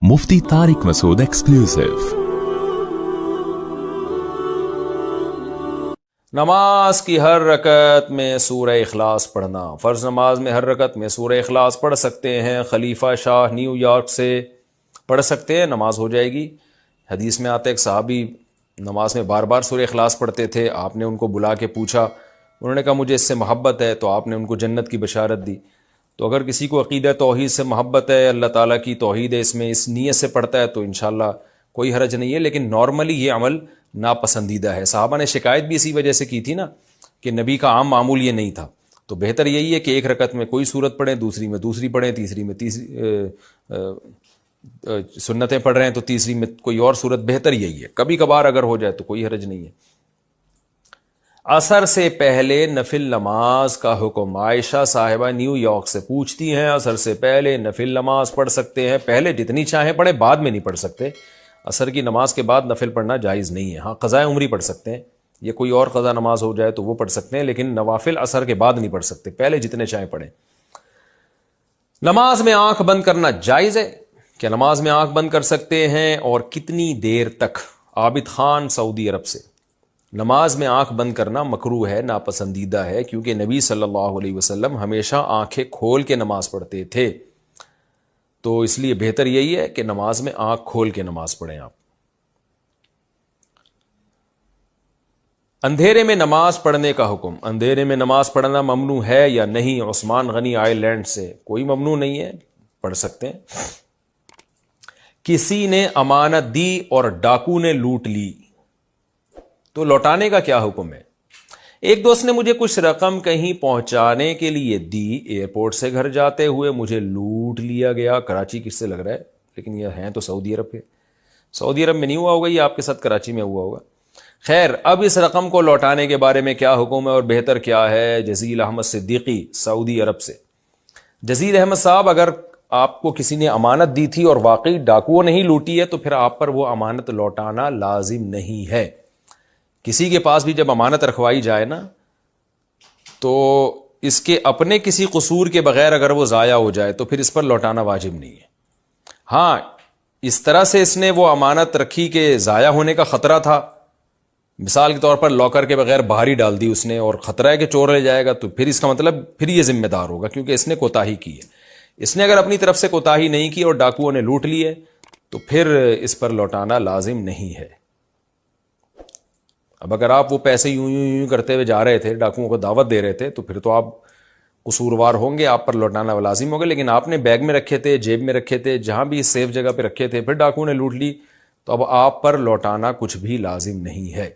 मुफ्ती Tariq Masood exclusive. नमाज की हर रकत में सूरह इखलास पढ़ना। फ़र्ज़ नमाज में हर रकत में सूरह इखलास पढ़ सकते हैं। खलीफा शाह न्यूयॉर्क से पढ़ सकते हैं, नमाज हो जाएगी। हदीस में आता है एक सहाबी नमाज में बार बार सूरह इखलास पढ़ते थे। आपने उनको बुला के पूछा, उन्होंने कहा मुझे इससे मोहब्बत है, तो आपने उनको जन्नत की बशारत दी। तो अगर किसी को अक़ीदा तौहीद से मोहब्बत है, अल्लाह ताला की तौहीद है, इसमें इस नीयत से पढ़ता है, तो इंशाअल्लाह कोई हरज नहीं है। लेकिन नॉर्मली ये अमल नापसंदीदा है। सहाबा ने शिकायत भी इसी वजह से की थी ना कि नबी का आम मामूल ये नहीं था। तो बेहतर यही है कि एक रकत में कोई सूरत पढ़ें, दूसरी में दूसरी पढ़ें, तीसरी में तीसरी सुन्नतें पढ़ रहे हैं तो तीसरी में कोई और सूरत, बेहतर यही है। कभी कभार अगर हो जाए तो कोई हरज नहीं है। असर से पहले नफिल नमाज का हुक्म। आयशा साहिबा न्यूयॉर्क से पूछती हैं, असर से पहले नफिल नमाज पढ़ सकते हैं? पहले जितनी चाहें पढ़ें, बाद में नहीं पढ़ सकते। असर की नमाज के बाद नफिल पढ़ना जायज़ नहीं है। हाँ, क़ज़ाए उम्री पढ़ सकते हैं, ये कोई और क़ज़ा नमाज हो जाए तो वो पढ़ सकते हैं, लेकिन नवाफिल असर के बाद नहीं पढ़ सकते। पहले जितने चाहें पढ़ें। नमाज में आंख बंद करना जायज़ है? क्या नमाज में आंख बंद कर सकते हैं और कितनी देर तक? आबिद खान सऊदी अरब से। नमाज में आंख बंद करना मकरूह है, नापसंदीदा है, क्योंकि नबी सल्लल्लाहु अलैहि वसल्लम हमेशा आंखें खोल के नमाज पढ़ते थे। तो इसलिए बेहतर यही है कि नमाज में आंख खोल के नमाज पढ़ें आप। अंधेरे में नमाज पढ़ने का हुक्म। अंधेरे में नमाज पढ़ना ममनू है या नहीं? उस्मान गनी आयरलैंड से। कोई ममनू नहीं है, पढ़ सकते हैं। किसी ने अमानत दी और डाकू ने लूट ली तो लौटाने का क्या हुक्म है? एक दोस्त ने मुझे कुछ रकम कहीं पहुंचाने के लिए दी, एयरपोर्ट से घर जाते हुए मुझे लूट लिया गया। कराची किससे लग रहा है, लेकिन ये हैं तो सऊदी अरब के। सऊदी अरब में नहीं हुआ होगा, ये आपके साथ कराची में हुआ होगा। खैर, अब इस रकम को लौटाने के बारे में क्या हुक्म है और बेहतर क्या है? जजील अहमद सिद्दीकी सऊदी अरब से। जजील अहमद साहब, अगर आपको किसी ने अमानत दी थी और वाकई डाकुओं ने ही लूटी है तो फिर आप पर वो अमानत लौटाना लाजिम नहीं है। किसी के पास भी जब अमानत रखवाई जाए ना, तो इसके अपने किसी कसूर के बगैर अगर वो ज़ाया हो जाए तो फिर इस पर लौटाना वाजिब नहीं है। हाँ, इस तरह से इसने वो अमानत रखी कि ज़ाया होने का ख़तरा था। मिसाल के तौर पर लॉकर के बगैर बाहर ही डाल दी उसने और ख़तरा है कि चोर ले जाएगा, तो फिर इसका मतलब फिर ये जिम्मेदार होगा, क्योंकि इसने कोताही की है। इसने अगर अपनी तरफ से कोताही नहीं की और डाकुओं ने लूट ली है तो फिर इस पर लौटाना लाजिम नहीं है। अब अगर आप वो पैसे यूं यूं यूं करते हुए जा रहे थे, डाकुओं को दावत दे रहे थे, तो फिर तो आप कसूरवार होंगे, आप पर लौटाना लाजिम होगा। लेकिन आपने बैग में रखे थे, जेब में रखे थे, जहां भी सेफ जगह पे रखे थे, फिर डाकुओं ने लूट ली, तो अब आप पर लौटाना कुछ भी लाजिम नहीं है।